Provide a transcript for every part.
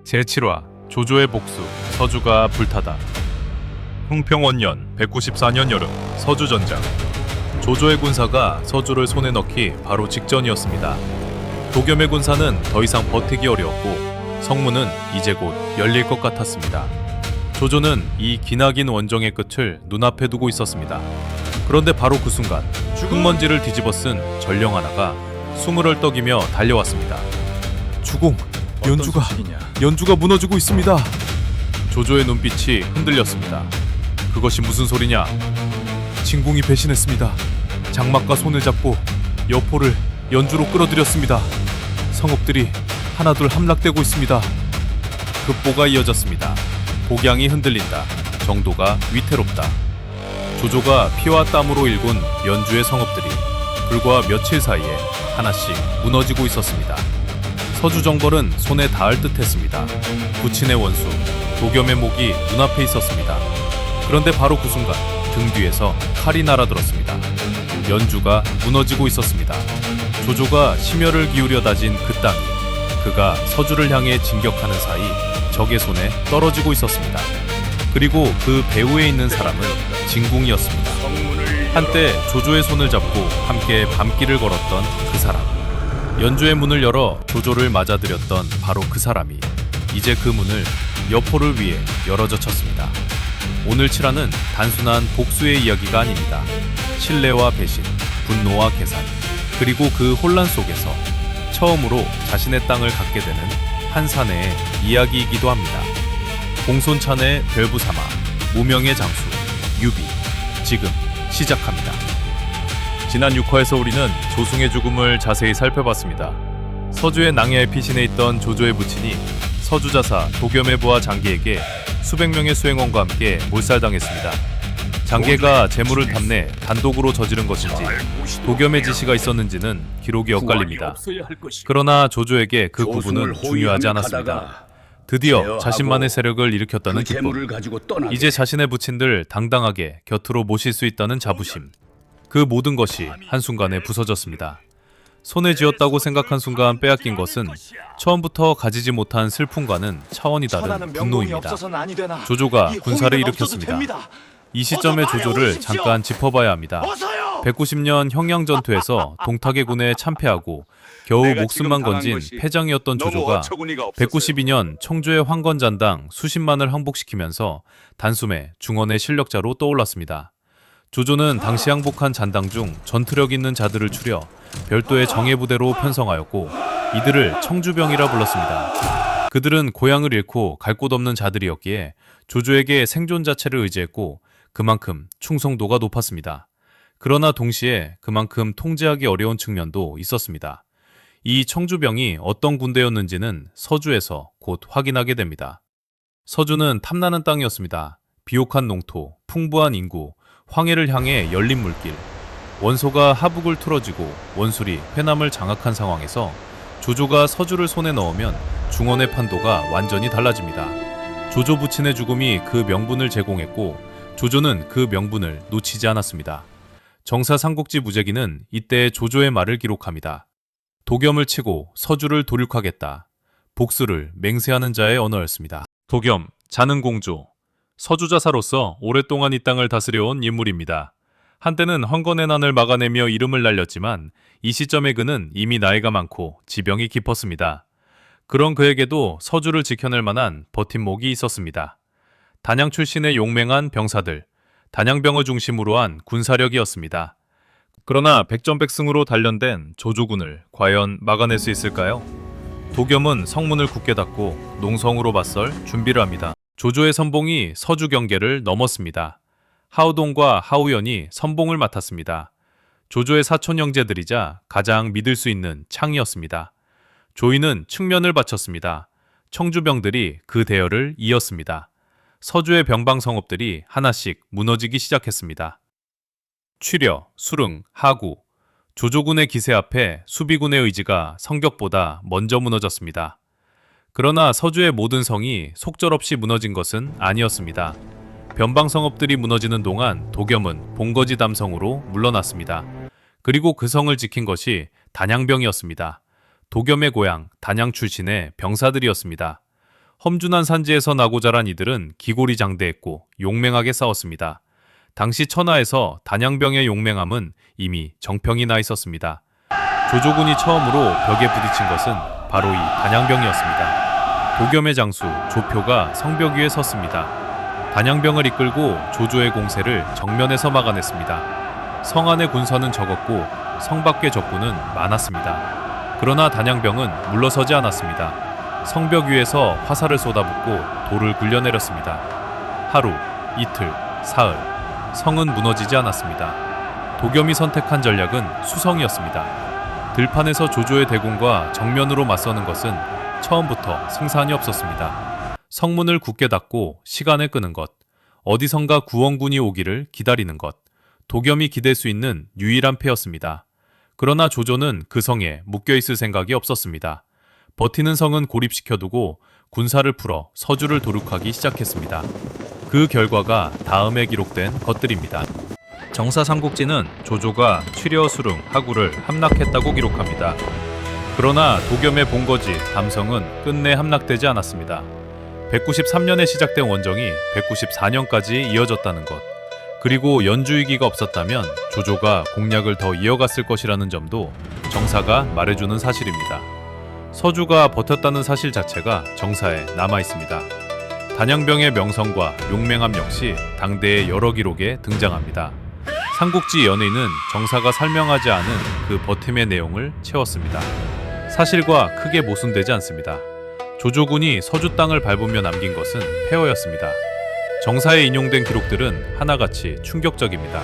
제7화 조조의 복수, 서주가 불타다. 흥평원년 194년 여름, 서주전장. 조조의 군사가 서주를 손에 넣기 바로 직전이었습니다. 도겸의 군사는 더 이상 버티기 어려웠고 성문은 이제 곧 열릴 것 같았습니다. 조조는 이 기나긴 원정의 끝을 눈앞에 두고 있었습니다. 그런데 바로 그 순간 흙먼지를 뒤집어 쓴 전령 하나가 숨을 헐떡이며 달려왔습니다. 주공, 연주가 무너지고 있습니다. 조조의 눈빛이 흔들렸습니다. 그것이 무슨 소리냐? 진궁이 배신했습니다. 장막과 손을 잡고 여포를 연주로 끌어들였습니다. 성읍들이 하나둘 함락되고 있습니다. 급보가 이어졌습니다. 복양이 흔들린다. 정도가 위태롭다. 조조가 피와 땀으로 일군 연주의 성읍들이 불과 며칠 사이에 하나씩 무너지고 있었습니다. 서주 정벌은 손에 닿을 듯했습니다. 부친의 원수 도겸의 목이 눈앞에 있었습니다. 그런데 바로 그 순간 등 뒤에서 칼이 날아들었습니다. 연주가 무너지고 있었습니다. 조조가 심혈을 기울여 다진 그 땅이 그가 서주를 향해 진격하는 사이 적의 손에 떨어지고 있었습니다. 그리고 그 배후에 있는 사람은 진궁이었습니다. 한때 조조의 손을 잡고 함께 밤길을 걸었던 그 사람. 연주의 문을 열어 조조를 맞아들였던 바로 그 사람이 이제 그 문을 여포를 위해 열어젖혔습니다. 오늘 칠화는 단순한 복수의 이야기가 아닙니다. 신뢰와 배신, 분노와 계산, 그리고 그 혼란 속에서 처음으로 자신의 땅을 갖게 되는 한 사내의 이야기이기도 합니다. 공손찬의 별부사마, 무명의 장수, 유비, 지금 시작합니다. 지난 6화에서 우리는 조승의 죽음을 자세히 살펴봤습니다. 서주의 낭야의 피신해 있던 조조의 부친이 서주자사 도겸의 부하 장계에게 수백 명의 수행원과 함께 몰살당했습니다. 장계가 재물을 탐내 단독으로 저지른 것인지 도겸의 지시가 있었는지는 기록이 엇갈립니다. 그러나 조조에게 그 구분은 중요하지 않았습니다. 드디어 자신만의 세력을 일으켰다는 기쁨, 이제 자신의 부친들 당당하게 곁으로 모실 수 있다는 자부심, 그 모든 것이 한순간에 부서졌습니다. 손에 쥐었다고 생각한 순간 빼앗긴 것은 처음부터 가지지 못한 슬픔과는 차원이 다른 분노입니다. 조조가 군사를 일으켰습니다. 이 시점의 조조를 잠깐 짚어봐야 합니다. 190년 형양전투에서 동탁의 군에 참패하고 겨우 목숨만 건진 패장이었던 조조가 192년 청주의 황건잔당 수십만을 항복시키면서 단숨에 중원의 실력자로 떠올랐습니다. 조조는 당시 항복한 잔당 중 전투력 있는 자들을 추려 별도의 정예부대로 편성하였고 이들을 청주병이라 불렀습니다. 그들은 고향을 잃고 갈 곳 없는 자들이었기에 조조에게 생존 자체를 의지했고 그만큼 충성도가 높았습니다. 그러나 동시에 그만큼 통제하기 어려운 측면도 있었습니다. 이 청주병이 어떤 군대였는지는 서주에서 곧 확인하게 됩니다. 서주는 탐나는 땅이었습니다. 비옥한 농토, 풍부한 인구, 황해를 향해 열린 물길, 원소가 하북을 틀어지고 원술이 회남을 장악한 상황에서 조조가 서주를 손에 넣으면 중원의 판도가 완전히 달라집니다. 조조 부친의 죽음이 그 명분을 제공했고 조조는 그 명분을 놓치지 않았습니다. 정사 삼국지 무제기는 이때 조조의 말을 기록합니다. 도겸을 치고 서주를 도륙하겠다. 복수를 맹세하는 자의 언어였습니다. 도겸, 자는 공조. 서주자사로서 오랫동안 이 땅을 다스려온 인물입니다. 한때는 황건의 난을 막아내며 이름을 날렸지만 이 시점에 그는 이미 나이가 많고 지병이 깊었습니다. 그런 그에게도 서주를 지켜낼 만한 버팀목이 있었습니다. 단양 출신의 용맹한 병사들, 단양병을 중심으로 한 군사력이었습니다. 그러나 백전백승으로 단련된 조조군을 과연 막아낼 수 있을까요? 도겸은 성문을 굳게 닫고 농성으로 맞설 준비를 합니다. 조조의 선봉이 서주 경계를 넘었습니다. 하우동과 하우연이 선봉을 맡았습니다. 조조의 사촌 형제들이자 가장 믿을 수 있는 창이었습니다. 조이는 측면을 바쳤습니다. 청주병들이 그 대열을 이었습니다. 서주의 병방 성읍들이 하나씩 무너지기 시작했습니다. 취려, 수릉, 하구, 조조군의 기세 앞에 수비군의 의지가 성격보다 먼저 무너졌습니다. 그러나 서주의 모든 성이 속절없이 무너진 것은 아니었습니다. 변방 성읍들이 무너지는 동안 도겸은 본거지 담성으로 물러났습니다. 그리고 그 성을 지킨 것이 단양병이었습니다. 도겸의 고향 단양 출신의 병사들이었습니다. 험준한 산지에서 나고 자란 이들은 기골이 장대했고 용맹하게 싸웠습니다. 당시 천하에서 단양병의 용맹함은 이미 정평이 나 있었습니다. 조조군이 처음으로 벽에 부딪힌 것은 바로 이 단양병이었습니다. 도겸의 장수 조표가 성벽 위에 섰습니다. 단양병을 이끌고 조조의 공세를 정면에서 막아냈습니다. 성 안의 군선은 적었고 성 밖의 적군은 많았습니다. 그러나 단양병은 물러서지 않았습니다. 성벽 위에서 화살을 쏟아붓고 돌을 굴려내렸습니다. 하루, 이틀, 사흘, 성은 무너지지 않았습니다. 도겸이 선택한 전략은 수성이었습니다. 들판에서 조조의 대군과 정면으로 맞서는 것은 처음부터 승산이 없었습니다. 성문을 굳게 닫고 시간을 끄는 것, 어디선가 구원군이 오기를 기다리는 것, 도겸이 기댈 수 있는 유일한 패였습니다. 그러나 조조는 그 성에 묶여있을 생각이 없었습니다. 버티는 성은 고립시켜두고 군사를 풀어 서주를 도륙하기 시작했습니다. 그 결과가 다음에 기록된 것들입니다. 정사 삼국지는 조조가 취려, 수릉, 하구를 함락했다고 기록합니다. 그러나 도겸의 본거지 담성은 끝내 함락되지 않았습니다. 193년에 시작된 원정이 194년까지 이어졌다는 것, 그리고 연주위기가 없었다면 조조가 공략을 더 이어갔을 것이라는 점도 정사가 말해주는 사실입니다. 서주가 버텼다는 사실 자체가 정사에 남아있습니다. 단양병의 명성과 용맹함 역시 당대의 여러 기록에 등장합니다. 삼국지 연의는 정사가 설명하지 않은 그 버팀의 내용을 채웠습니다. 사실과 크게 모순되지 않습니다. 조조군이 서주 땅을 밟으며 남긴 것은 폐허였습니다. 정사에 인용된 기록들은 하나같이 충격적입니다.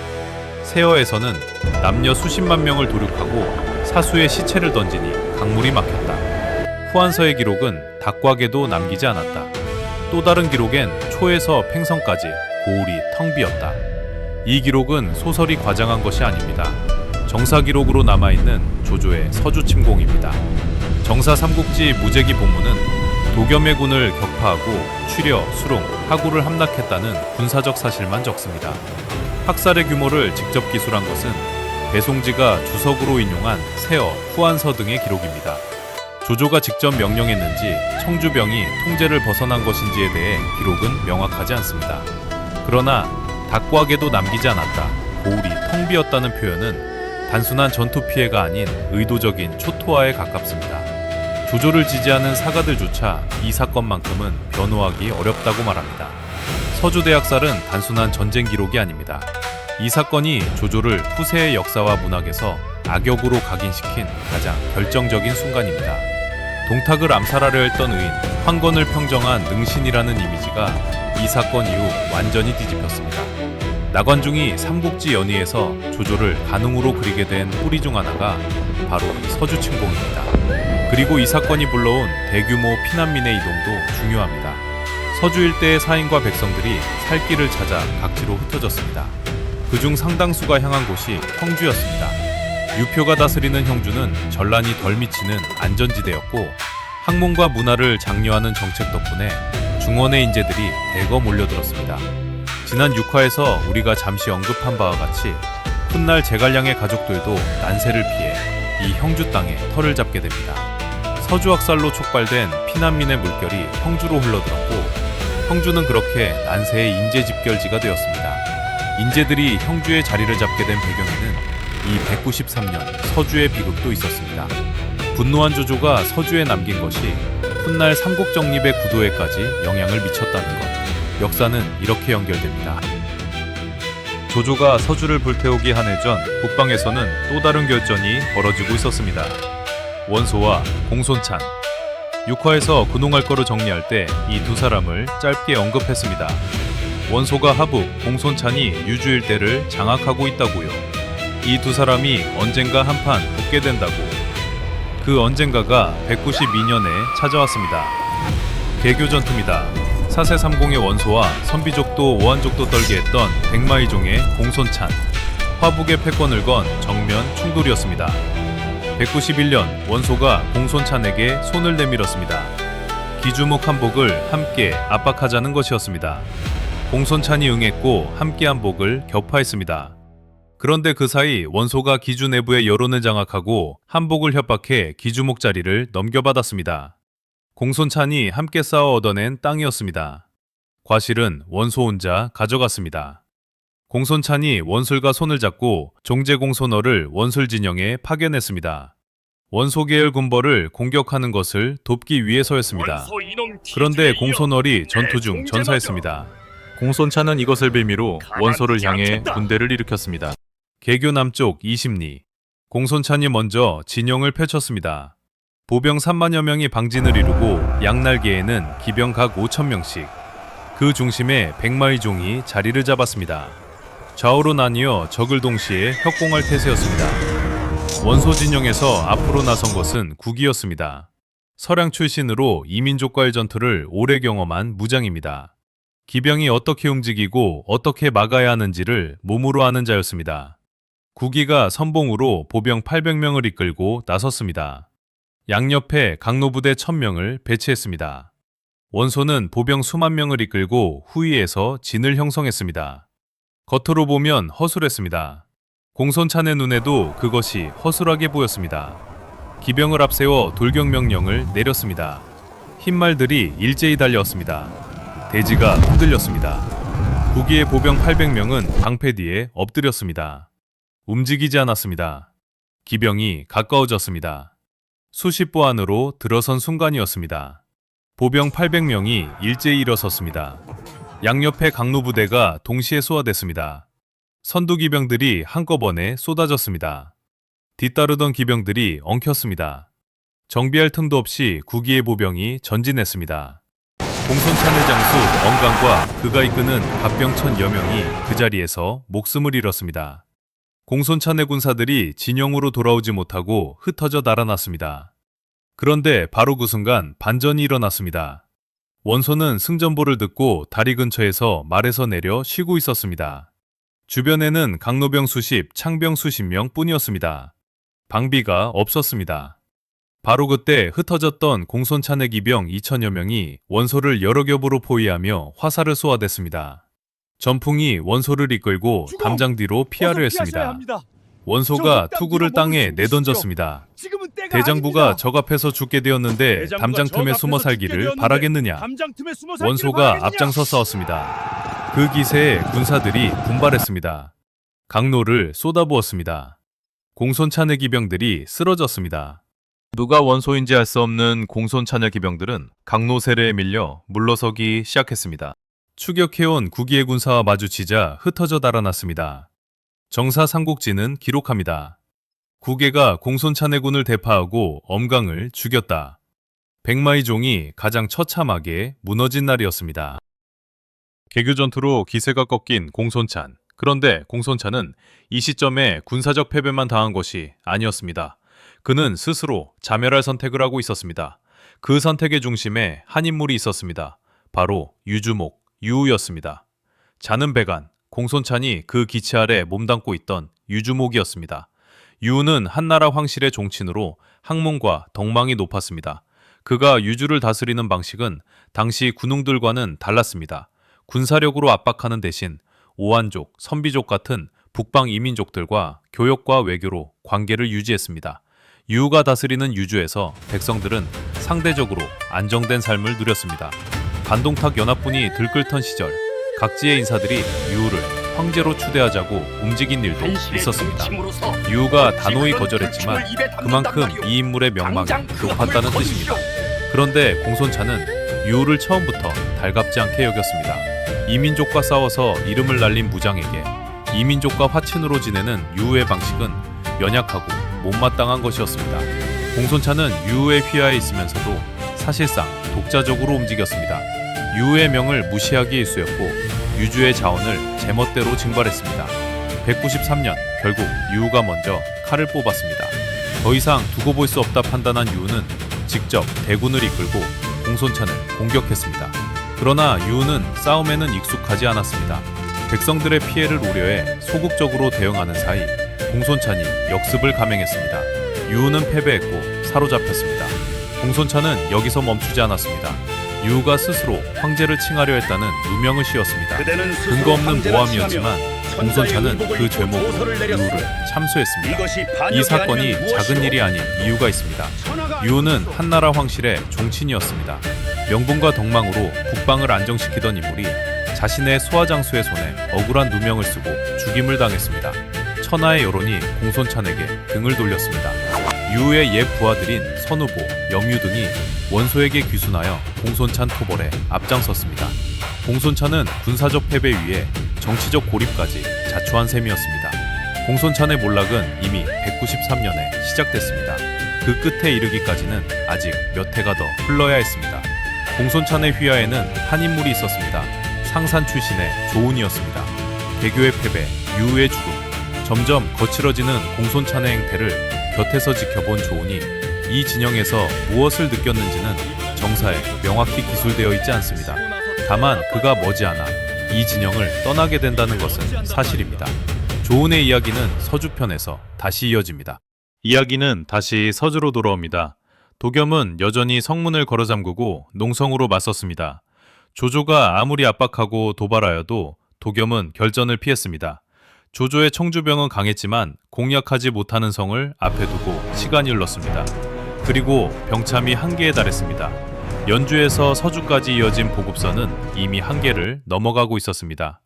세어에서는 남녀 수십만 명을 도륙하고 사수의 시체를 던지니 강물이 막혔다. 후한서의 기록은 닭과개도 남기지 않았다. 또 다른 기록엔 초에서 팽성까지 고을이 텅 비었다. 이 기록은 소설이 과장한 것이 아닙니다. 정사 기록으로 남아있는 조조의 서주 침공입니다. 정사 삼국지 무제기 본문은 도겸의 군을 격파하고 취려, 수롱, 하구를 함락했다는 군사적 사실만 적습니다. 학살의 규모를 직접 기술한 것은 배송지가 주석으로 인용한 세어, 후한서 등의 기록입니다. 조조가 직접 명령했는지 청주병이 통제를 벗어난 것인지에 대해 기록은 명확하지 않습니다. 그러나 닭과개도 남기지 않았다, 고을이 텅 비었다는 표현은 단순한 전투 피해가 아닌 의도적인 초토화에 가깝습니다. 조조를 지지하는 사가들조차 이 사건만큼은 변호하기 어렵다고 말합니다. 서주대학살은 단순한 전쟁 기록이 아닙니다. 이 사건이 조조를 후세의 역사와 문학에서 악역으로 각인시킨 가장 결정적인 순간입니다. 동탁을 암살하려 했던 의인, 황건을 평정한 능신이라는 이미지가 이 사건 이후 완전히 뒤집혔습니다. 나관중이 삼국지 연의에서 조조를 간웅으로 그리게 된 뿌리 중 하나가 바로 서주 침공입니다. 그리고 이 사건이 불러온 대규모 피난민의 이동도 중요합니다. 서주 일대의 사인과 백성들이 살 길을 찾아 각지로 흩어졌습니다. 그중 상당수가 향한 곳이 형주였습니다. 유표가 다스리는 형주는 전란이 덜 미치는 안전지대였고 학문과 문화를 장려하는 정책 덕분에 중원의 인재들이 대거 몰려들었습니다. 지난 6화에서 우리가 잠시 언급한 바와 같이 훗날 제갈량의 가족들도 난세를 피해 이 형주 땅에 터를 잡게 됩니다. 서주 학살로 촉발된 피난민의 물결이 형주로 흘러들었고 형주는 그렇게 난세의 인재 집결지가 되었습니다. 인재들이 형주의 자리를 잡게 된 배경에는 이 193년 서주의 비극도 있었습니다. 분노한 조조가 서주에 남긴 것이 훗날 삼국 정립의 구도에까지 영향을 미쳤다는 것. 역사는 이렇게 연결됩니다. 조조가 서주를 불태우기 한 해 전 북방에서는 또 다른 결전이 벌어지고 있었습니다. 원소와 공손찬. 6화에서 군웅할 거를 정리할 때 이 두 사람을 짧게 언급했습니다. 원소가 하북, 공손찬이 유주 일대를 장악하고 있다고요. 이 두 사람이 언젠가 한판 붙게 된다고. 그 언젠가가 192년에 찾아왔습니다. 개교 전투입니다. 사세삼공의 원소와 선비족도 오한족도 떨게 했던 백마이종의 공손찬, 화북의 패권을 건 정면 충돌이었습니다. 191년 원소가 공손찬에게 손을 내밀었습니다. 기주목 한복을 함께 압박하자는 것이었습니다. 공손찬이 응했고 함께 한복을 격파했습니다. 그런데 그 사이 원소가 기주 내부의 여론을 장악하고 한복을 협박해 기주목 자리를 넘겨받았습니다. 공손찬이 함께 싸워 얻어낸 땅이었습니다. 과실은 원소 혼자 가져갔습니다. 공손찬이 원술과 손을 잡고 종제공손어를 원술 진영에 파견했습니다. 원소 계열 군벌을 공격하는 것을 돕기 위해서였습니다. 그런데 공손월이 전투 중 전사했습니다. 공손찬은 이것을 빌미로 원소를 향해 군대를 일으켰습니다. 개교 남쪽 20리. 공손찬이 먼저 진영을 펼쳤습니다. 보병 3만여 명이 방진을 이루고 양날개에는 기병 각 5,000명씩. 그 중심에 백마의종이 자리를 잡았습니다. 좌우로 나뉘어 적을 동시에 협공할 태세였습니다. 원소 진영에서 앞으로 나선 것은 국이었습니다. 서량 출신으로 이민족과의 전투를 오래 경험한 무장입니다. 기병이 어떻게 움직이고 어떻게 막아야 하는지를 몸으로 아는 자였습니다. 국이가 선봉으로 보병 800명을 이끌고 나섰습니다. 양옆에 강노부대 1000명을 배치했습니다. 원소는 보병 수만 명을 이끌고 후위에서 진을 형성했습니다. 겉으로 보면 허술했습니다. 공손찬의 눈에도 그것이 허술하게 보였습니다. 기병을 앞세워 돌격 명령을 내렸습니다. 흰말들이 일제히 달려왔습니다. 대지가 흔들렸습니다. 국기의 보병 800명은 방패 뒤에 엎드렸습니다. 움직이지 않았습니다. 기병이 가까워졌습니다. 수십 보 안으로 들어선 순간이었습니다. 보병 800명이 일제히 일어섰습니다. 양옆의 강노부대가 동시에 소화됐습니다. 선두기병들이 한꺼번에 쏟아졌습니다. 뒤따르던 기병들이 엉켰습니다. 정비할 틈도 없이 국기의 보병이 전진했습니다. 공손찬의 장수 엄강과 그가 이끄는 갑병 1000여 명이 그 자리에서 목숨을 잃었습니다. 공손찬의 군사들이 진영으로 돌아오지 못하고 흩어져 날아났습니다. 그런데 바로 그 순간 반전이 일어났습니다. 원소는 승전보를 듣고 다리 근처에서 말에서 내려 쉬고 있었습니다. 주변에는 강노병 수십, 창병 수십 명 뿐이었습니다. 방비가 없었습니다. 바로 그때 흩어졌던 공손찬의 기병 2000여 명이 원소를 여러 겹으로 포위하며 화살을 쏘아댔습니다. 전풍이 원소를 이끌고 담장 뒤로 피하려 했습니다. 원소가 투구를 땅에 내던졌습니다. 대장부가 적 앞에서 죽게 되었는데 담장 틈에 숨어 살기를 바라겠느냐. 원소가 앞장서 싸웠습니다. 그 기세에 군사들이 분발했습니다. 강로를 쏟아부었습니다. 공손찬의 기병들이 쓰러졌습니다. 누가 원소인지 알 수 없는 공손찬의 기병들은 강로 세례에 밀려 물러서기 시작했습니다. 추격해온 국기의 군사와 마주치자 흩어져 달아났습니다. 정사 삼국지는 기록합니다. 국예가 공손찬의 군을 대파하고 엄강을 죽였다. 백마의 종이 가장 처참하게 무너진 날이었습니다. 개교 전투로 기세가 꺾인 공손찬. 그런데 공손찬은 이 시점에 군사적 패배만 당한 것이 아니었습니다. 그는 스스로 자멸할 선택을 하고 있었습니다. 그 선택의 중심에 한 인물이 있었습니다. 바로 유주목, 유우였습니다. 자는 배간, 공손찬이 그 기치 아래 몸담고 있던 유주목이었습니다. 유우는 한나라 황실의 종친으로 학문과 덕망이 높았습니다. 그가 유주를 다스리는 방식은 당시 군웅들과는 달랐습니다. 군사력으로 압박하는 대신 오한족, 선비족 같은 북방 이민족들과 교역과 외교로 관계를 유지했습니다. 유우가 다스리는 유주에서 백성들은 상대적으로 안정된 삶을 누렸습니다. 반동탁 연합군이 들끓던 시절 각지의 인사들이 유우를 황제로 추대하자고 움직인 일도 있었습니다. 유우가 단호히 거절했지만 그만큼 이 인물의 명망이 높았다는 뜻입니다. 그런데 공손찬은 유우를 처음부터 달갑지 않게 여겼습니다. 이민족과 싸워서 이름을 날린 무장에게 이민족과 화친으로 지내는 유우의 방식은 연약하고 못마땅한 것이었습니다. 공손찬은 유우의 휘하에 있으면서도 사실상 독자적으로 움직였습니다. 유우의 명을 무시하기 일쑤였고 유주의 자원을 제멋대로 증발했습니다. 193년 결국 유우가 먼저 칼을 뽑았습니다. 더 이상 두고 볼 수 없다 판단한 유우는 직접 대군을 이끌고 공손찬을 공격했습니다. 그러나 유우는 싸움에는 익숙하지 않았습니다. 백성들의 피해를 우려해 소극적으로 대응하는 사이 공손찬이 역습을 감행했습니다. 유우는 패배했고 사로잡혔습니다. 공손찬은 여기서 멈추지 않았습니다. 유우가 스스로 황제를 칭하려 했다는 누명을 씌웠습니다. 근거 없는 모함이었지만 공손차는 그 죄목으로 유우를 참수했습니다. 이 사건이 작은 일이 아닌 이유가 있습니다. 유우는 한나라 황실의 종친이었습니다. 명분과 덕망으로 국방을 안정시키던 인물이 자신의 소아장수의 손에 억울한 누명을 쓰고 죽임을 당했습니다. 천하의 여론이 공손찬에게 등을 돌렸습니다. 유우의 옛 부하들인 선후보, 염유 등이 원소에게 귀순하여 공손찬 토벌에 앞장섰습니다. 공손찬은 군사적 패배 위에 정치적 고립까지 자초한 셈이었습니다. 공손찬의 몰락은 이미 193년에 시작됐습니다. 그 끝에 이르기까지는 아직 몇 해가 더 흘러야 했습니다. 공손찬의 휘하에는 한 인물이 있었습니다. 상산 출신의 조운이었습니다. 개교의 패배, 유우의 죽음, 점점 거칠어지는 공손찬의 행태를 곁에서 지켜본 조운이 이 진영에서 무엇을 느꼈는지는 정사에 명확히 기술되어 있지 않습니다. 다만 그가 머지않아 이 진영을 떠나게 된다는 것은 사실입니다. 조운의 이야기는 서주편에서 다시 이어집니다. 이야기는 다시 서주로 돌아옵니다. 도겸은 여전히 성문을 걸어 잠그고 농성으로 맞섰습니다. 조조가 아무리 압박하고 도발하여도 도겸은 결전을 피했습니다. 조조의 청주병은 강했지만 공략하지 못하는 성을 앞에 두고 시간이 흘렀습니다. 그리고 병참이 한계에 달했습니다. 연주에서 서주까지 이어진 보급선은 이미 한계를 넘어가고 있었습니다.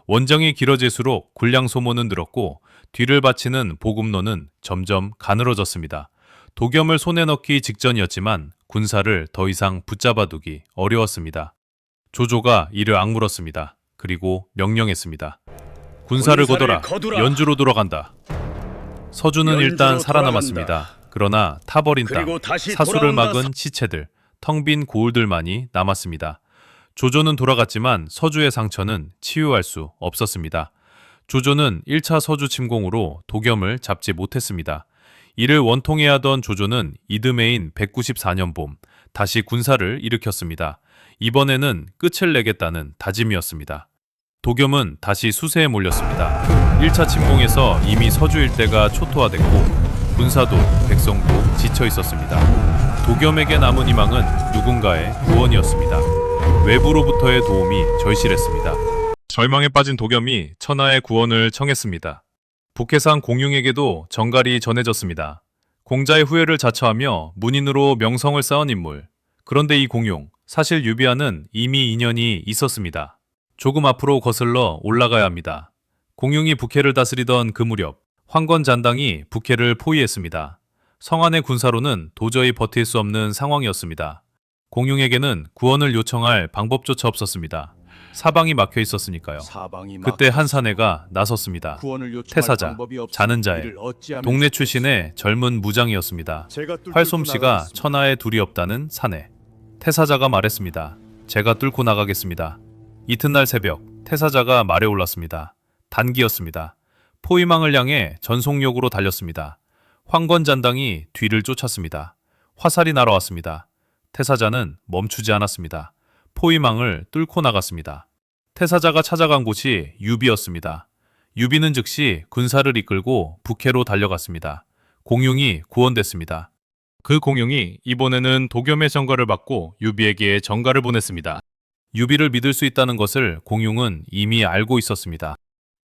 원정이 길어질수록 군량 소모는 늘었고 뒤를 바치는 보급로는 점점 가늘어졌습니다. 도겸을 손에 넣기 직전이었지만 군사를 더 이상 붙잡아두기 어려웠습니다. 조조가 이를 악물었습니다. 그리고 명령했습니다. 군사를 거둬라. 연주로 돌아간다. 서주는 일단 살아남았습니다. 그러나 타버린 땅, 사수를 막은 시체들, 텅 빈 고을들만이 남았습니다. 조조는 돌아갔지만 서주의 상처는 치유할 수 없었습니다. 조조는 1차 서주 침공으로 도겸을 잡지 못했습니다. 이를 원통해야 하던 조조는 이듬해인 194년 봄 다시 군사를 일으켰습니다. 이번에는 끝을 내겠다는 다짐이었습니다. 도겸은 다시 수세에 몰렸습니다. 1차 침공에서 이미 서주 일대가 초토화됐고 군사도 백성도 지쳐 있었습니다. 도겸에게 남은 희망은 누군가의 구원이었습니다. 외부로부터의 도움이 절실했습니다. 절망에 빠진 도겸이 천하의 구원을 청했습니다. 북해상 공융에게도 정갈이 전해졌습니다. 공자의 후예를 자처하며 문인으로 명성을 쌓은 인물. 그런데 이 공융, 사실 유비와는 이미 인연이 있었습니다. 조금 앞으로 거슬러 올라가야 합니다. 공융이 북해를 다스리던 그 무렵 황건잔당이 북해를 포위했습니다. 성안의 군사로는 도저히 버틸 수 없는 상황이었습니다. 공융에게는 구원을 요청할 방법조차 없었습니다. 사방이 막혀 있었으니까요. 그때 한 사내가 나섰습니다. 태사자, 자는 자의 동네 출신의 젊은 무장이었습니다. 활솜씨가 천하에 둘이 없다는 사내. 태사자가 말했습니다. 제가 뚫고 나가겠습니다. 이튿날 새벽 태사자가 말에 올랐습니다. 단기였습니다. 포위망을 향해 전속력으로 달렸습니다. 황건잔당이 뒤를 쫓았습니다. 화살이 날아왔습니다. 태사자는 멈추지 않았습니다. 포위망을 뚫고 나갔습니다. 태사자가 찾아간 곳이 유비였습니다. 유비는 즉시 군사를 이끌고 북해로 달려갔습니다. 공융이 구원됐습니다. 그 공융이 이번에는 도겸의 전가를 받고 유비에게 전가를 보냈습니다. 유비를 믿을 수 있다는 것을 공융은 이미 알고 있었습니다.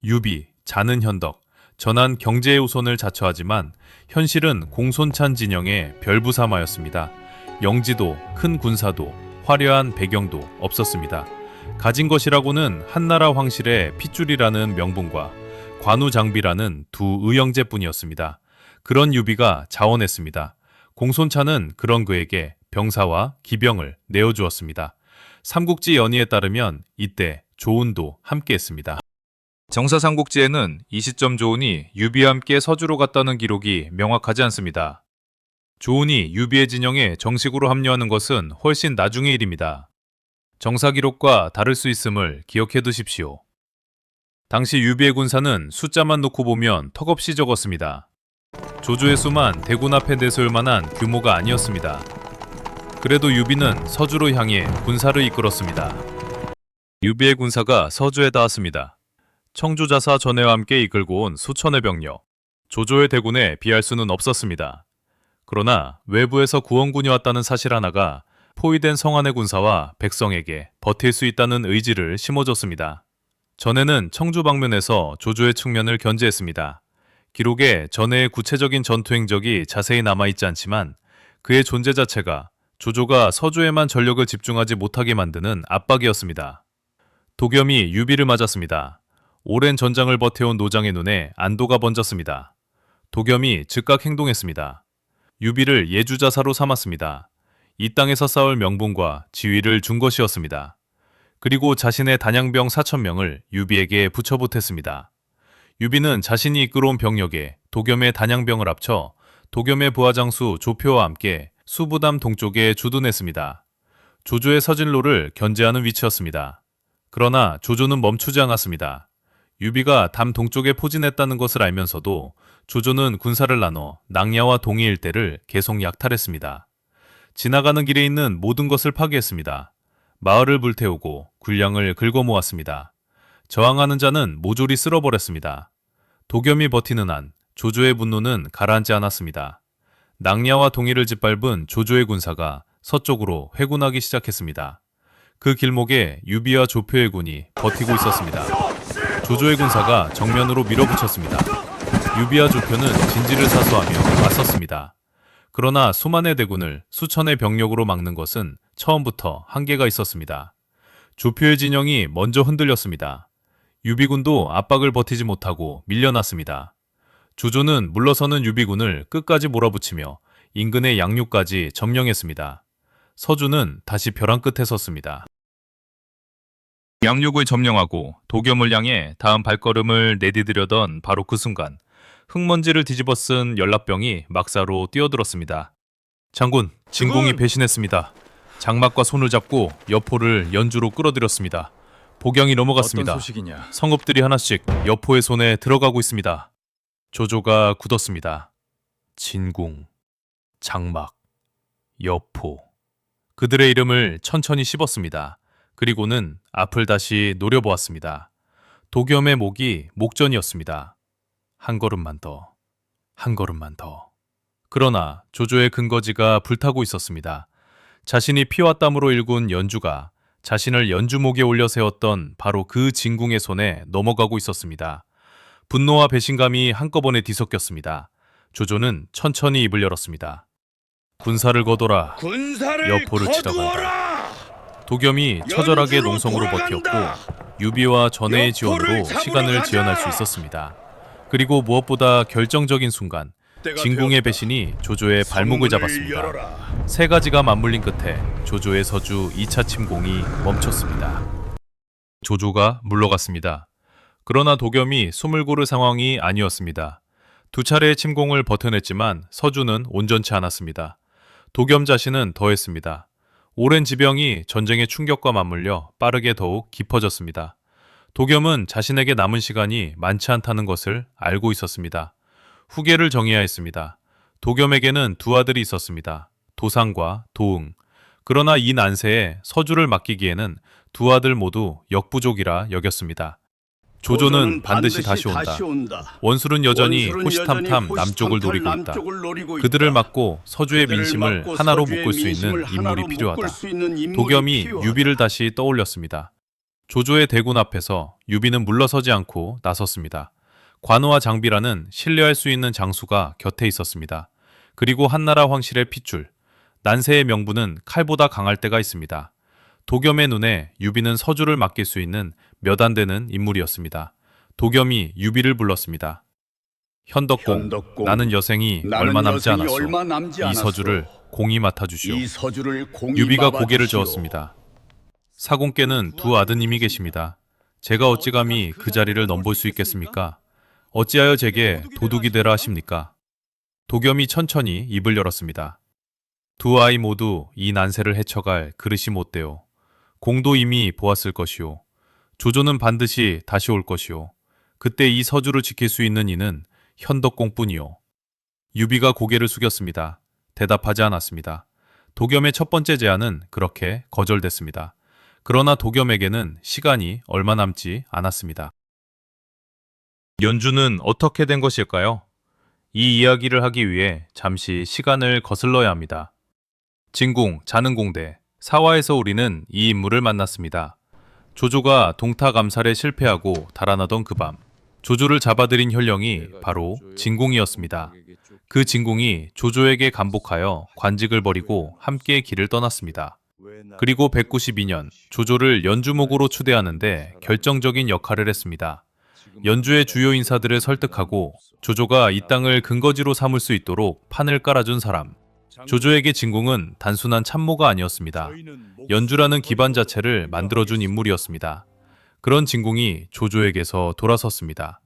유비, 자는 현덕, 전한 경제의 우선을 자처하지만 현실은 공손찬 진영의 별부삼하였습니다. 영지도, 큰 군사도, 화려한 배경도 없었습니다. 가진 것이라고는 한나라 황실의 핏줄이라는 명분과 관우장비라는 두 의형제뿐이었습니다. 그런 유비가 자원했습니다. 공손찬은 그런 그에게 병사와 기병을 내어주었습니다. 삼국지 연의에 따르면 이때 조운도 함께했습니다. 정사삼국지에는 이 시점 조운이 유비와 함께 서주로 갔다는 기록이 명확하지 않습니다. 조운이 유비의 진영에 정식으로 합류하는 것은 훨씬 나중의 일입니다. 정사 기록과 다를 수 있음을 기억해 두십시오. 당시 유비의 군사는 숫자만 놓고 보면 턱없이 적었습니다. 조조의 수만 대군 앞에 내세울 만한 규모가 아니었습니다. 그래도 유비는 서주로 향해 군사를 이끌었습니다. 유비의 군사가 서주에 닿았습니다. 청주자사 전해와 함께 이끌고 온 수천의 병력. 조조의 대군에 비할 수는 없었습니다. 그러나 외부에서 구원군이 왔다는 사실 하나가 포위된 성안의 군사와 백성에게 버틸 수 있다는 의지를 심어줬습니다. 전에는 청주 방면에서 조조의 측면을 견제했습니다. 기록에 전해의 구체적인 전투 행적이 자세히 남아있지 않지만 그의 존재 자체가 조조가 서주에만 전력을 집중하지 못하게 만드는 압박이었습니다. 도겸이 유비를 맞았습니다. 오랜 전장을 버텨온 노장의 눈에 안도가 번졌습니다. 도겸이 즉각 행동했습니다. 유비를 예주자사로 삼았습니다. 이 땅에서 싸울 명분과 지위를 준 것이었습니다. 그리고 자신의 단양병 4,000명을 유비에게 붙여보탰습니다. 유비는 자신이 이끌어온 병력에 도겸의 단양병을 합쳐 도겸의 부하장수 조표와 함께 수부담 동쪽에 주둔했습니다. 조조의 서진로를 견제하는 위치였습니다. 그러나 조조는 멈추지 않았습니다. 유비가 담 동쪽에 포진했다는 것을 알면서도 조조는 군사를 나눠 낭야와 동해 일대를 계속 약탈했습니다. 지나가는 길에 있는 모든 것을 파괴했습니다. 마을을 불태우고 군량을 긁어모았습니다. 저항하는 자는 모조리 쓸어버렸습니다. 도겸이 버티는 한 조조의 분노는 가라앉지 않았습니다. 낭야와 동해를 짓밟은 조조의 군사가 서쪽으로 회군하기 시작했습니다. 그 길목에 유비와 조표의 군이 버티고 있었습니다. 조조의 군사가 정면으로 밀어붙였습니다. 유비와 조표는 진지를 사수하며 맞섰습니다. 그러나 수만의 대군을 수천의 병력으로 막는 것은 처음부터 한계가 있었습니다. 조표의 진영이 먼저 흔들렸습니다. 유비군도 압박을 버티지 못하고 밀려났습니다. 조조는 물러서는 유비군을 끝까지 몰아붙이며 인근의 양육까지 점령했습니다. 서주는 다시 벼랑 끝에 섰습니다. 양육을 점령하고 도겸을 향해 다음 발걸음을 내디디려던 바로 그 순간 흙먼지를 뒤집어 쓴 연락병이 막사로 뛰어들었습니다. 장군, 진공이 배신했습니다. 장막과 손을 잡고 여포를 연주로 끌어들였습니다. 복양이 넘어갔습니다. 어떤 소식이냐? 성읍들이 하나씩 여포의 손에 들어가고 있습니다. 조조가 굳었습니다. 진궁, 장막, 여포. 그들의 이름을 천천히 씹었습니다. 그리고는 앞을 다시 노려보았습니다. 도겸의 목이 목전이었습니다. 한 걸음만 더, 한 걸음만 더. 그러나 조조의 근거지가 불타고 있었습니다. 자신이 피와 땀으로 일군 연주가 자신을 연주목에 올려 세웠던 바로 그 진궁의 손에 넘어가고 있었습니다. 분노와 배신감이 한꺼번에 뒤섞였습니다. 조조는 천천히 입을 열었습니다. 군사를 거둬라. 여포를 치러 간다. 도겸이 처절하게 농성으로 버티었고 유비와 전해의 지원으로 시간을 지연할 수 있었습니다. 그리고 무엇보다 결정적인 순간 진궁의 배신이 조조의 발목을 잡았습니다. 세 가지가 맞물린 끝에 조조의 서주 2차 침공이 멈췄습니다. 조조가 물러갔습니다. 그러나 도겸이 숨을 고를 상황이 아니었습니다. 두 차례의 침공을 버텨냈지만 서주는 온전치 않았습니다. 도겸 자신은 더했습니다. 오랜 지병이 전쟁의 충격과 맞물려 빠르게 더욱 깊어졌습니다. 도겸은 자신에게 남은 시간이 많지 않다는 것을 알고 있었습니다. 후계를 정해야 했습니다. 도겸에게는 두 아들이 있었습니다. 도상과 도응. 그러나 이 난세에 서주를 맡기기에는 두 아들 모두 역부족이라 여겼습니다. 조조는 반드시 다시 온다. 원술은 여전히 호시탐탐 남쪽을 노리고 있다. 그들을 막고 서주의 민심을 하나로 묶을 수 있는 인물이 필요하다. 도겸이 유비를 다시 떠올렸습니다. 조조의 대군 앞에서 유비는 물러서지 않고 나섰습니다. 관우와 장비라는 신뢰할 수 있는 장수가 곁에 있었습니다. 그리고 한나라 황실의 핏줄, 난세의 명분은 칼보다 강할 때가 있습니다. 도겸의 눈에 유비는 서주를 맡길 수 있는 몇 안 되는 인물이었습니다. 도겸이 유비를 불렀습니다. 현덕공, 나는 여생이 얼마 남지 않았소. 이 서주를 공이 맡아주시오. 유비가 고개를 저었습니다. 사공께는 두 아드님이 계십니다. 제가 어찌 감히 그 자리를 넘볼 수 있겠습니까? 어찌하여 제게 도둑이 되라 하십니까? 도겸이 천천히 입을 열었습니다. 두 아이 모두 이 난세를 헤쳐갈 그릇이 못되오. 공도 이미 보았을 것이오. 조조는 반드시 다시 올 것이오. 그때 이 서주를 지킬 수 있는 이는 현덕공뿐이오. 유비가 고개를 숙였습니다. 대답하지 않았습니다. 도겸의 첫 번째 제안은 그렇게 거절됐습니다. 그러나 도겸에게는 시간이 얼마 남지 않았습니다. 연주는 어떻게 된 것일까요? 이 이야기를 하기 위해 잠시 시간을 거슬러야 합니다. 진궁, 자능공대, 사화에서 우리는 이 인물을 만났습니다. 조조가 동탁 암살에 실패하고 달아나던 그 밤, 조조를 잡아들인 혈령이 바로 진공이었습니다. 그 진공이 조조에게 감복하여 관직을 버리고 함께 길을 떠났습니다. 그리고 192년 조조를 연주목으로 추대하는데 결정적인 역할을 했습니다. 연주의 주요 인사들을 설득하고 조조가 이 땅을 근거지로 삼을 수 있도록 판을 깔아준 사람. 조조에게 진공은 단순한 참모가 아니었습니다. 연주라는 기반 자체를 만들어준 인물이었습니다. 그런 진공이 조조에게서 돌아섰습니다.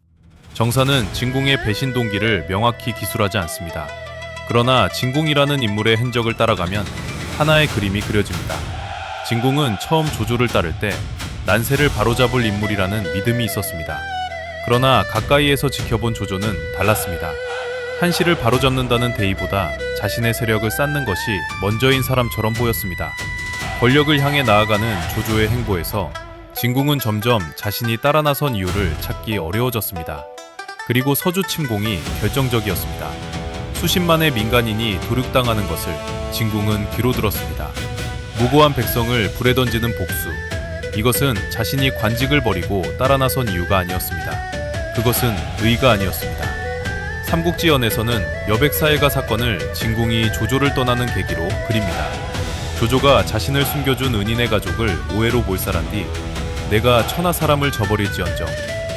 정사는 진공의 배신 동기를 명확히 기술하지 않습니다. 그러나 진공이라는 인물의 흔적을 따라가면 하나의 그림이 그려집니다. 진공은 처음 조조를 따를 때 난세를 바로잡을 인물이라는 믿음이 있었습니다. 그러나 가까이에서 지켜본 조조는 달랐습니다. 한시를 바로잡는다는 대의보다 자신의 세력을 쌓는 것이 먼저인 사람처럼 보였습니다. 권력을 향해 나아가는 조조의 행보에서 진공은 점점 자신이 따라 나선 이유를 찾기 어려워졌습니다. 그리고 서주 침공이 결정적이었습니다. 수십만의 민간인이 도륙당하는 것을 진공은 귀로 들었습니다. 무고한 백성을 불에 던지는 복수. 이것은 자신이 관직을 버리고 따라 나선 이유가 아니었습니다. 그것은 의가 아니었습니다. 삼국지연에서는 여백사해가 사건을 진공이 조조를 떠나는 계기로 그립니다. 조조가 자신을 숨겨준 은인의 가족을 오해로 몰살한 뒤 내가 천하 사람을 저버릴지언정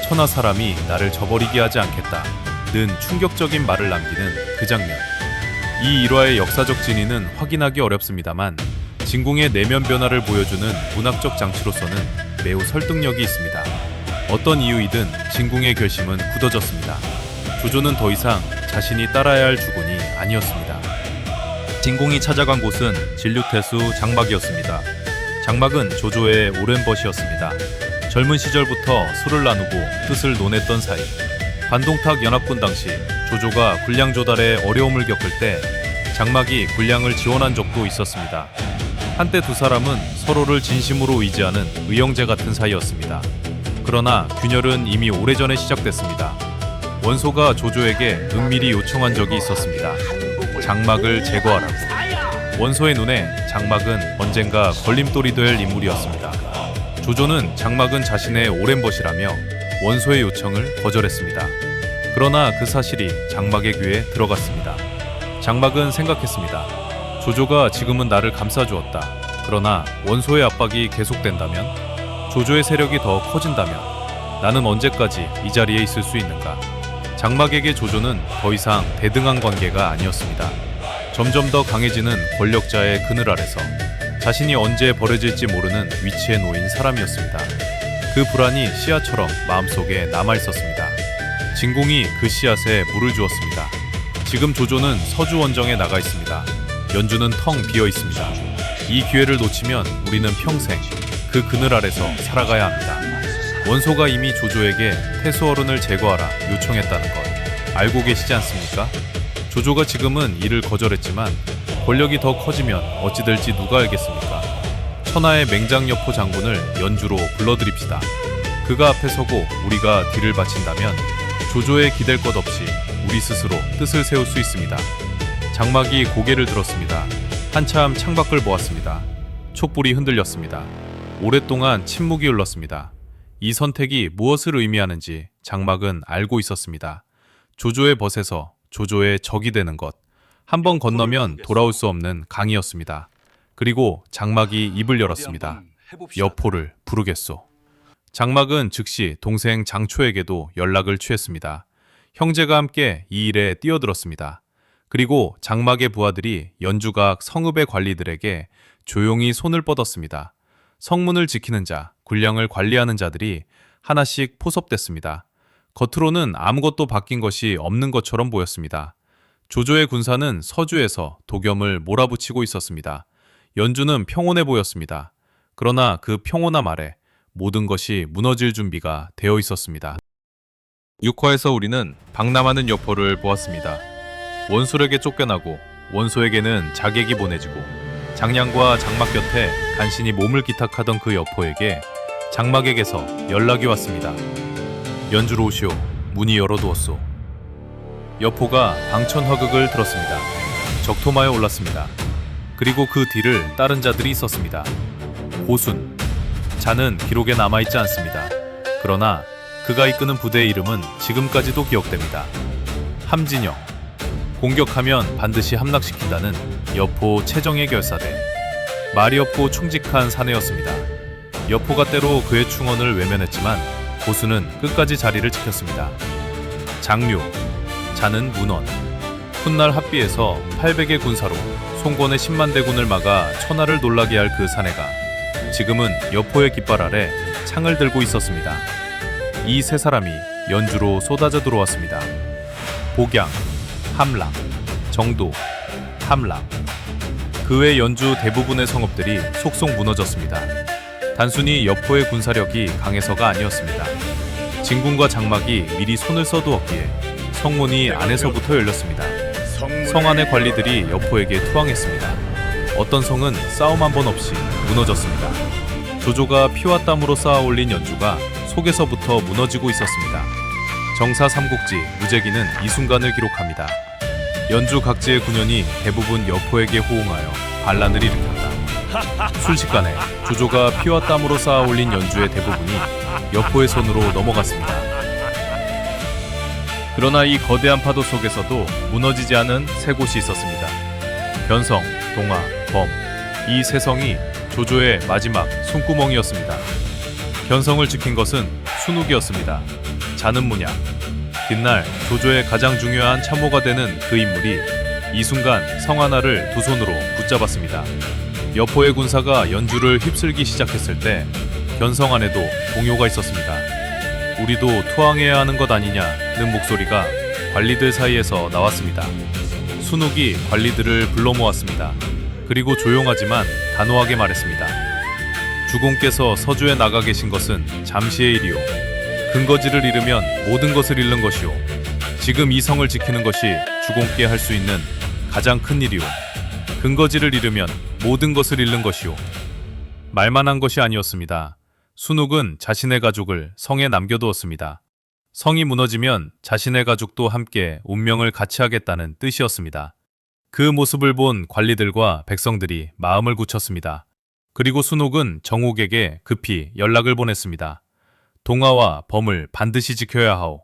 천하 사람이 나를 저버리게 하지 않겠다 는 충격적인 말을 남기는 그 장면. 이 일화의 역사적 진위는 확인하기 어렵습니다만 진공의 내면 변화를 보여주는 문학적 장치로서는 매우 설득력이 있습니다. 어떤 이유이든 진공의 결심은 굳어졌습니다. 조조는 더 이상 자신이 따라야 할 주군이 아니었습니다. 진공이 찾아간 곳은 진류태수 장막이었습니다. 장막은 조조의 오랜 벗이었습니다. 젊은 시절부터 술을 나누고 뜻을 논했던 사이. 반동탁 연합군 당시 조조가 군량 조달에 어려움을 겪을 때 장막이 군량을 지원한 적도 있었습니다. 한때 두 사람은 서로를 진심으로 의지하는 의형제 같은 사이였습니다. 그러나 균열은 이미 오래전에 시작됐습니다. 원소가 조조에게 은밀히 요청한 적이 있었습니다. 장막을 제거하라고. 원소의 눈에 장막은 언젠가 걸림돌이 될 인물이었습니다. 조조는 장막은 자신의 오랜 벗이라며 원소의 요청을 거절했습니다. 그러나 그 사실이 장막의 귀에 들어갔습니다. 장막은 생각했습니다. 조조가 지금은 나를 감싸주었다. 그러나 원소의 압박이 계속된다면, 조조의 세력이 더 커진다면 나는 언제까지 이 자리에 있을 수 있는가? 장막에게 조조는 더 이상 대등한 관계가 아니었습니다. 점점 더 강해지는 권력자의 그늘 아래서 자신이 언제 버려질지 모르는 위치에 놓인 사람이었습니다. 그 불안이 씨앗처럼 마음속에 남아있었습니다. 진공이 그 씨앗에 물을 주었습니다. 지금 조조는 서주 원정에 나가 있습니다. 연주는 텅 비어 있습니다. 이 기회를 놓치면 우리는 평생 그 그늘 아래서 살아가야 합니다. 원소가 이미 조조에게 태수어른을 제거하라 요청했다는 것 알고 계시지 않습니까? 조조가 지금은 이를 거절했지만 권력이 더 커지면 어찌 될지 누가 알겠습니까? 천하의 맹장여포 장군을 연주로 불러드립시다. 그가 앞에 서고 우리가 뒤를 바친다면 조조에 기댈 것 없이 우리 스스로 뜻을 세울 수 있습니다. 장막이 고개를 들었습니다. 한참 창밖을 보았습니다. 촛불이 흔들렸습니다. 오랫동안 침묵이 흘렀습니다. 이 선택이 무엇을 의미하는지 장막은 알고 있었습니다. 조조의 벗에서 조조의 적이 되는 것. 한 번 건너면 돌아올 수 없는 강이었습니다. 그리고 장막이 입을 열었습니다. 여포를 부르겠소. 장막은 즉시 동생 장초에게도 연락을 취했습니다. 형제가 함께 이 일에 뛰어들었습니다. 그리고 장막의 부하들이 연주각 성읍의 관리들에게 조용히 손을 뻗었습니다. 성문을 지키는 자, 군량을 관리하는 자들이 하나씩 포섭됐습니다. 겉으로는 아무것도 바뀐 것이 없는 것처럼 보였습니다. 조조의 군사는 서주에서 독염을 몰아붙이고 있었습니다. 연주는 평온해 보였습니다. 그러나 그 평온함 아래 모든 것이 무너질 준비가 되어 있었습니다. 6화에서 우리는 박람하는 여포를 보았습니다. 원술에게 쫓겨나고 원소에게는 자객이 보내지고 장량과 장막 곁에 간신히 몸을 기탁하던 그 여포에게 장막에게서 연락이 왔습니다. 연주로 오시오. 문이 열어두었소. 여포가 방천 화극을 들었습니다. 적토마에 올랐습니다. 그리고 그 뒤를 따른 자들이 있었습니다. 고순, 자는 기록에 남아있지 않습니다. 그러나 그가 이끄는 부대의 이름은 지금까지도 기억됩니다. 함진영. 공격하면 반드시 함락시킨다는 여포 최정예 결사대. 말이 없고 충직한 사내였습니다. 여포가 때로 그의 충언을 외면했지만 고수는 끝까지 자리를 지켰습니다. 장류. 자는 문원. 훗날 합비에서 800의 군사로 송건의 10만 대군을 막아 천하를 놀라게 할 그 사내가 지금은 여포의 깃발 아래 창을 들고 있었습니다. 이 세 사람이 연주로 쏟아져 들어왔습니다. 복양, 함락, 정도, 함락. 그 외 연주 대부분의 성읍들이 속속 무너졌습니다. 단순히 여포의 군사력이 강해서가 아니었습니다. 진군과 장막이 미리 손을 써두었기에 성문이 안에서부터 열렸습니다. 성 안의 관리들이 여포에게 투항했습니다. 어떤 성은 싸움 한 번 없이 무너졌습니다. 조조가 피와 땀으로 쌓아올린 연주가 속에서부터 무너지고 있었습니다. 정사 삼국지 무제기는 이 순간을 기록합니다. 연주 각지의 군연이 대부분 여포에게 호응하여 반란을 일으켰다. 순식간에 조조가 피와 땀으로 쌓아올린 연주의 대부분이 여포의 손으로 넘어갔습니다. 그러나 이 거대한 파도 속에서도 무너지지 않은 세 곳이 있었습니다. 변성, 동하, 범. 이 세 성이 조조의 마지막 숨구멍이었습니다. 변성을 지킨 것은 순욱이었습니다. 자는 문약. 뒷날 조조의 가장 중요한 참모가 되는 그 인물이 이 순간 성 하나를 두 손으로 붙잡았습니다. 여포의 군사가 연주를 휩쓸기 시작했을 때 변성 안에도 동요가 있었습니다. 우리도 투항해야 하는 것 아니냐는 목소리가 관리들 사이에서 나왔습니다. 순욱이 관리들을 불러 모았습니다. 그리고 조용하지만 단호하게 말했습니다. 주공께서 서주에 나가 계신 것은 잠시의 일이요. 근거지를 잃으면 모든 것을 잃는 것이요. 지금 이 성을 지키는 것이 주공께 할 수 있는 가장 큰 일이요. 근거지를 잃으면 모든 것을 잃는 것이요. 말만 한 것이 아니었습니다. 순욱은 자신의 가족을 성에 남겨두었습니다. 성이 무너지면 자신의 가족도 함께 운명을 같이 하겠다는 뜻이었습니다. 그 모습을 본 관리들과 백성들이 마음을 굳혔습니다. 그리고 순욱은 정욱에게 급히 연락을 보냈습니다. 동하와 범을 반드시 지켜야 하오.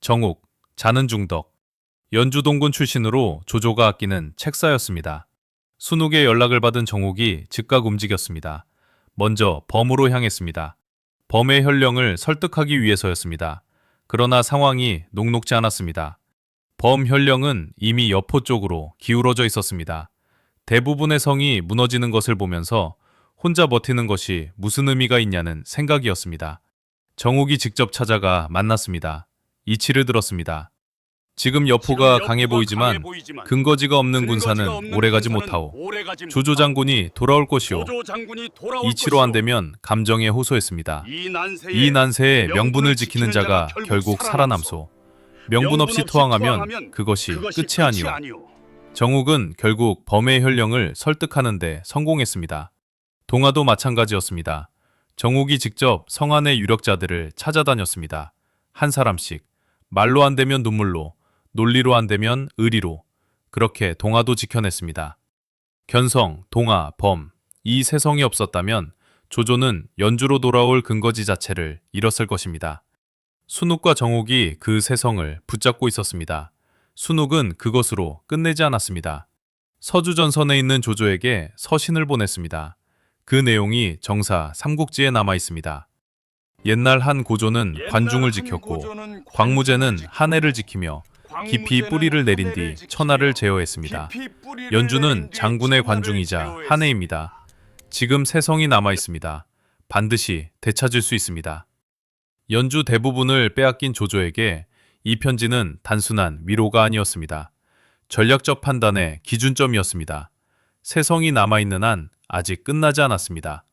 정욱, 자는 중덕. 연주동군 출신으로 조조가 아끼는 책사였습니다. 순욱의 연락을 받은 정욱이 즉각 움직였습니다. 먼저 범으로 향했습니다. 범의 현령을 설득하기 위해서였습니다. 그러나 상황이 녹록지 않았습니다. 범 현령은 이미 여포 쪽으로 기울어져 있었습니다. 대부분의 성이 무너지는 것을 보면서 혼자 버티는 것이 무슨 의미가 있냐는 생각이었습니다. 정욱이 직접 찾아가 만났습니다. 이치를 들었습니다. 지금 여포가 강해 보이지만 근거지가 없는 군사는 오래가지 못하오. 조조 장군이 돌아올 것이오. 이치로 안 되면 감정에 호소했습니다. 이 난세의 명분을 지키는 자가 결국 살아남소. 명분 없이 투항하면 그것이 끝이 아니오. 정욱은 결국 범의 현령을 설득하는 데 성공했습니다. 동하도 마찬가지였습니다. 정욱이 직접 성 안의 유력자들을 찾아다녔습니다. 한 사람씩. 말로 안 되면 눈물로, 논리로 안 되면 의리로. 그렇게 동하도 지켜냈습니다. 견성, 동하, 범. 이 세 성이 없었다면 조조는 연주로 돌아올 근거지 자체를 잃었을 것입니다. 순욱과 정욱이 그 세 성을 붙잡고 있었습니다. 순욱은 그것으로 끝내지 않았습니다. 서주전선에 있는 조조에게 서신을 보냈습니다. 그 내용이 정사 삼국지에 남아 있습니다. 옛날 한 고조는 관중을 지켰고 광무제는 한해를 지키며 깊이 뿌리를 내린 뒤 천하를 제어했습니다. 연주는 장군의 관중이자 한해입니다. 지금 세 성이 남아 있습니다. 반드시 되찾을 수 있습니다. 연주 대부분을 빼앗긴 조조에게 이 편지는 단순한 위로가 아니었습니다. 전략적 판단의 기준점이었습니다. 세 성이 남아있는 한 아직 끝나지 않았습니다.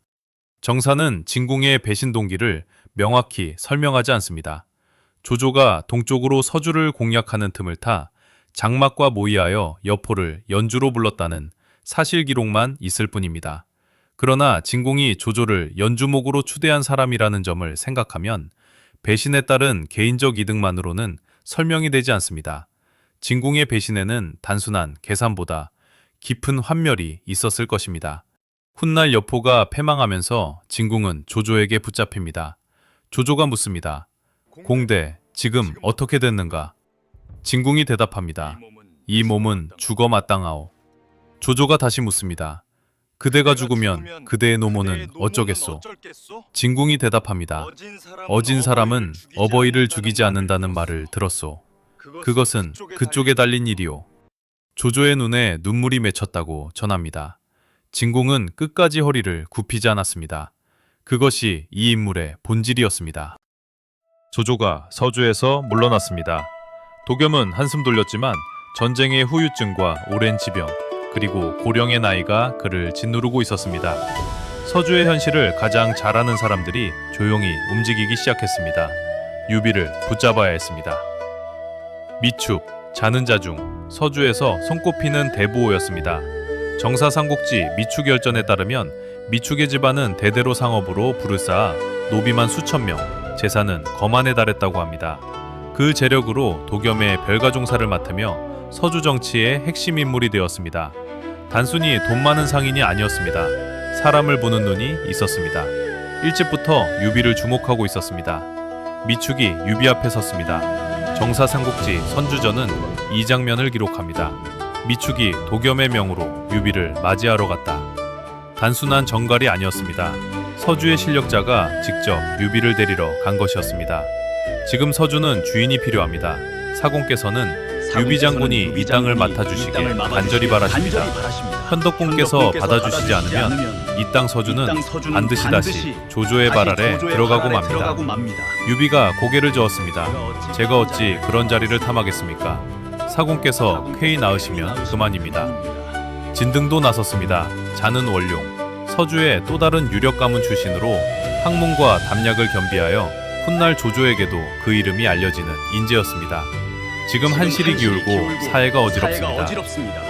정사는 진궁의 배신 동기를 명확히 설명하지 않습니다. 조조가 동쪽으로 서주를 공략하는 틈을 타 장막과 모의하여 여포를 연주로 불렀다는 사실 기록만 있을 뿐입니다. 그러나 진궁이 조조를 연주목으로 추대한 사람이라는 점을 생각하면 배신에 따른 개인적 이득만으로는 설명이 되지 않습니다. 진궁의 배신에는 단순한 계산보다 깊은 환멸이 있었을 것입니다. 훗날 여포가 패망하면서 진궁은 조조에게 붙잡힙니다. 조조가 묻습니다. 공대, 지금 어떻게 됐는가? 진궁이 대답합니다. 이 몸은 죽어 마땅하오. 조조가 다시 묻습니다. 그대가 죽으면 그대의 노모는 어쩌겠소? 진궁이 대답합니다. 어진 사람은 어버이를 죽이지 않는다는 말을 들었소. 그것은 그쪽에 달린 일이오. 조조의 눈에 눈물이 맺혔다고 전합니다. 진궁은 끝까지 허리를 굽히지 않았습니다. 그것이 이 인물의 본질이었습니다. 조조가 서주에서 물러났습니다. 도겸은 한숨 돌렸지만 전쟁의 후유증과 오랜 지병, 그리고 고령의 나이가 그를 짓누르고 있었습니다. 서주의 현실을 가장 잘 아는 사람들이 조용히 움직이기 시작했습니다. 유비를 붙잡아야 했습니다. 미축, 자는 자 중 서주에서 손꼽히는 대부호였습니다. 정사삼국지 미축열전에 따르면 미축의 집안은 대대로 상업으로 부를 쌓아 노비만 수천 명, 재산은 거만에 달했다고 합니다. 그 재력으로 도겸의 별가종사를 맡으며 서주 정치의 핵심 인물이 되었습니다. 단순히 돈 많은 상인이 아니었습니다. 사람을 보는 눈이 있었습니다. 일찍부터 유비를 주목하고 있었습니다. 미축이 유비 앞에 섰습니다. 정사삼국지 선주전은 이 장면을 기록합니다. 미축이 도겸의 명으로 유비를 맞이하러 갔다. 단순한 정갈이 아니었습니다. 서주의 실력자가 직접 유비를 데리러 간 것이었습니다. 지금 서주는 주인이 필요합니다. 사공께서는 유비 장군이 이 땅을 맡아주시길 간절히 바라십니다. 현덕공께서 받아주시지 않으면 이 땅 서주는 반드시 다시 조조의 발 아래 들어가고 맙니다. 유비가 고개를 저었습니다. 제가 어찌 그런 자리를 탐하겠습니까? 사공께서 쾌히 나으시면 그만입니다. 진등도 나섰습니다. 자는 원룡, 서주의 또 다른 유력 가문 출신으로 학문과 담략을 겸비하여 훗날 조조에게도 그 이름이 알려지는 인재였습니다. 지금 한실이 기울고 사회가 어지럽습니다.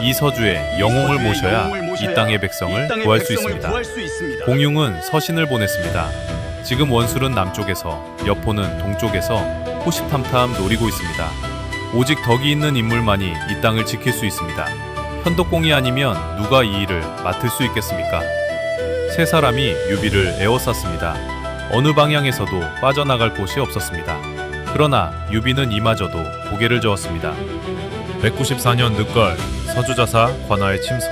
이 서주의 영웅을 모셔야 이 땅의 백성을 구할 수 있습니다. 공융은 서신을 보냈습니다. 지금 원술은 남쪽에서, 여포는 동쪽에서 호시탐탐 노리고 있습니다. 오직 덕이 있는 인물만이 이 땅을 지킬 수 있습니다. 현덕공이 아니면 누가 이 일을 맡을 수 있겠습니까? 세 사람이 유비를 에워쌌습니다. 어느 방향에서도 빠져나갈 곳이 없었습니다. 그러나 유비는 이마저도 고개를 저었습니다. 194년 늦가을 서주자사 관아의 침소.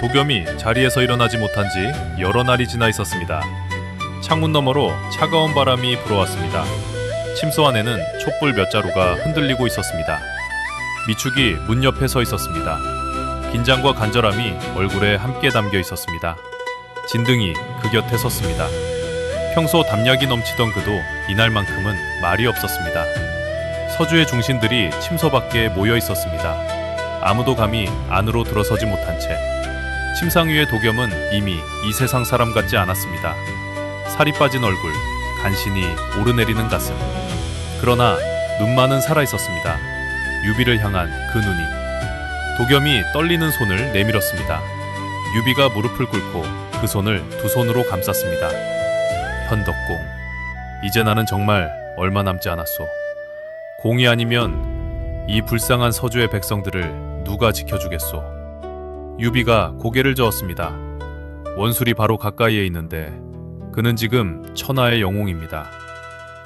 도겸이 자리에서 일어나지 못한 지 여러 날이 지나 있었습니다. 창문 너머로 차가운 바람이 불어왔습니다. 침소 안에는 촛불 몇 자루가 흔들리고 있었습니다. 미축이 문 옆에 서 있었습니다. 긴장과 간절함이 얼굴에 함께 담겨 있었습니다. 진등이 그 곁에 섰습니다. 평소 담력이 넘치던 그도 이날만큼은 말이 없었습니다. 서주의 중신들이 침소 밖에 모여 있었습니다. 아무도 감히 안으로 들어서지 못한 채 침상 위의 도겸은 이미 이 세상 사람 같지 않았습니다. 살이 빠진 얼굴, 간신히 오르내리는 가슴. 그러나 눈만은 살아있었습니다. 유비를 향한 그 눈이. 도겸이 떨리는 손을 내밀었습니다. 유비가 무릎을 꿇고 그 손을 두 손으로 감쌌습니다. 현덕공, 이제 나는 정말 얼마 남지 않았소. 공이 아니면 이 불쌍한 서주의 백성들을 누가 지켜주겠소. 유비가 고개를 저었습니다. 원술이 바로 가까이에 있는데 그는 지금 천하의 영웅입니다.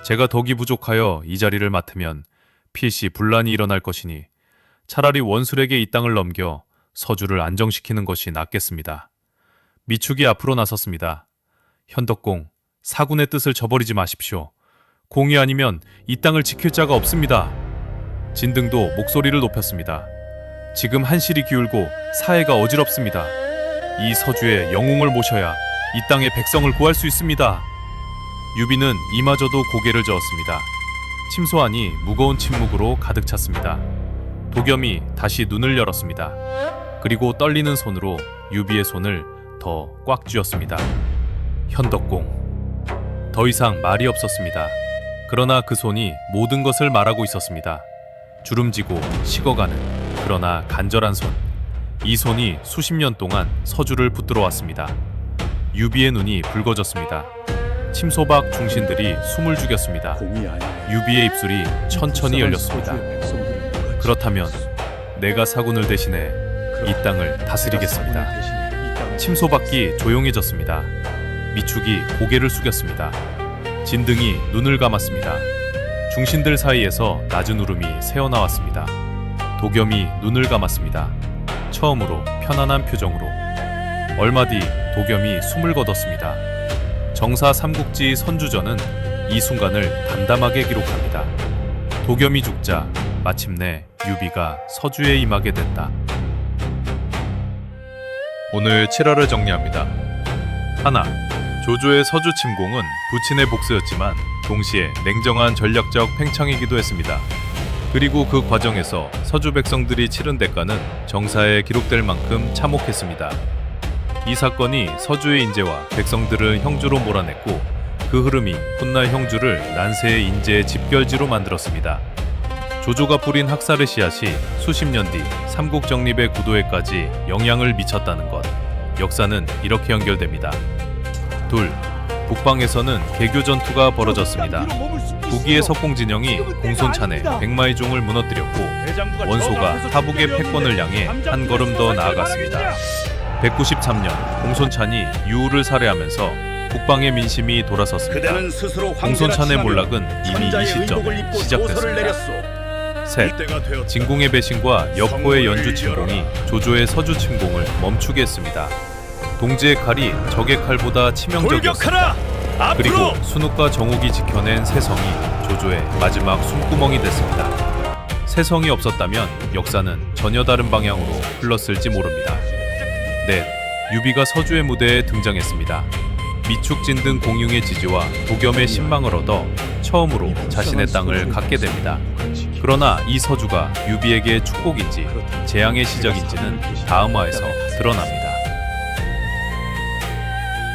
제가 덕이 부족하여 이 자리를 맡으면 필시 분란이 일어날 것이니 차라리 원술에게 이 땅을 넘겨 서주를 안정시키는 것이 낫겠습니다. 미축이 앞으로 나섰습니다. 현덕공, 사군의 뜻을 저버리지 마십시오. 공이 아니면 이 땅을 지킬 자가 없습니다. 진등도 목소리를 높였습니다. 지금 한실이 기울고 사회가 어지럽습니다. 이 서주의 영웅을 모셔야 이 땅의 백성을 구할 수 있습니다. 유비는 이마저도 고개를 저었습니다. 침소 안이 무거운 침묵으로 가득 찼습니다. 도겸이 다시 눈을 열었습니다. 그리고 떨리는 손으로 유비의 손을 더 꽉 쥐었습니다. 현덕공. 더 이상 말이 없었습니다. 그러나 그 손이 모든 것을 말하고 있었습니다. 주름지고 식어가는 그러나 간절한 손. 이 손이 수십 년 동안 서주를 붙들어 왔습니다. 유비의 눈이 붉어졌습니다. 침소박 중신들이 숨을 죽였습니다. 유비의 입술이 천천히 열렸습니다. 그렇다면 내가 사군을 대신해 이 땅을 다스리겠습니다. 침소밖이 조용해졌습니다. 미축이 고개를 숙였습니다. 진등이 눈을 감았습니다. 중신들 사이에서 낮은 울음이 새어나왔습니다. 도겸이 눈을 감았습니다. 처음으로 편안한 표정으로. 얼마 뒤 도겸이 숨을 거뒀습니다. 정사 삼국지 선주전은 이 순간을 담담하게 기록합니다. 도겸이 죽자 마침내 유비가 서주에 임하게 됐다. 오늘 7화를 정리합니다. 하나, 조조의 서주 침공은 부친의 복수였지만 동시에 냉정한 전략적 팽창이기도 했습니다. 그리고 그 과정에서 서주 백성들이 치른 대가는 정사에 기록될 만큼 참혹했습니다. 이 사건이 서주의 인재와 백성들을 형주로 몰아냈고 그 흐름이 훗날 형주를 난세의 인재의 집결지로 만들었습니다. 조조가 뿌린 학살의 씨앗이 수십 년 뒤 삼국 정립의 구도에까지 영향을 미쳤다는 것. 역사는 이렇게 연결됩니다. 둘, 북방에서는 개교 전투가 벌어졌습니다. 북위의 석공진영이 공손찬의 백마의종을 무너뜨렸고 원소가 타북의 패권을 향해 한 걸음 더 나아갔습니다. 193년 공손찬이 유우를 살해하면서 북방의 민심이 돌아섰습니다. 공손찬의 몰락은 이미 이 시점에 시작됐습니다. 셋, 진공의 배신과 여포의 연주 침공이 조조의 서주 침공을 멈추게 했습니다. 동지의 칼이 적의 칼보다 치명적이었습니다. 그리고 순욱과 정욱이 지켜낸 세성이 조조의 마지막 숨구멍이 됐습니다. 세성이 없었다면 역사는 전혀 다른 방향으로 흘렀을지 모릅니다. 넷, 유비가 서주의 무대에 등장했습니다. 미축진 등 공융의 지지와 도겸의 신망을 얻어 처음으로 자신의 땅을 갖게 됩니다. 그러나 이 서주가 유비에게 축복인지 재앙의 시작인지는 다음 화에서 드러납니다.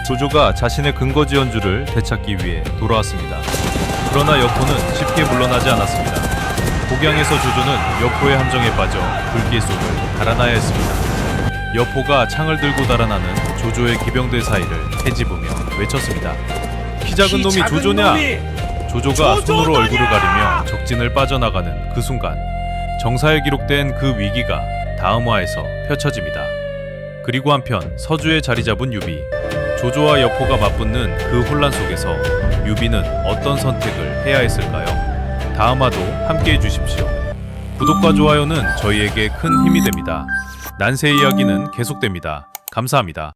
조조가 자신의 근거지 연주를 되찾기 위해 돌아왔습니다. 그러나 여포는 쉽게 물러나지 않았습니다. 복양에서 조조는 여포의 함정에 빠져 불길 속을 달아나야 했습니다. 여포가 창을 들고 달아나는 조조의 기병들 사이를 헤집으며 외쳤습니다. 키 작은 놈이 조조냐? 조조가 손으로 얼굴을 가리며 적진을 빠져나가는 그 순간 정사에 기록된 그 위기가 다음 화에서 펼쳐집니다. 그리고 한편 서주에 자리 잡은 유비, 조조와 여포가 맞붙는 그 혼란 속에서 유비는 어떤 선택을 해야 했을까요? 다음 화도 함께해 주십시오. 구독과 좋아요는 저희에게 큰 힘이 됩니다. 난세 이야기는 계속됩니다. 감사합니다.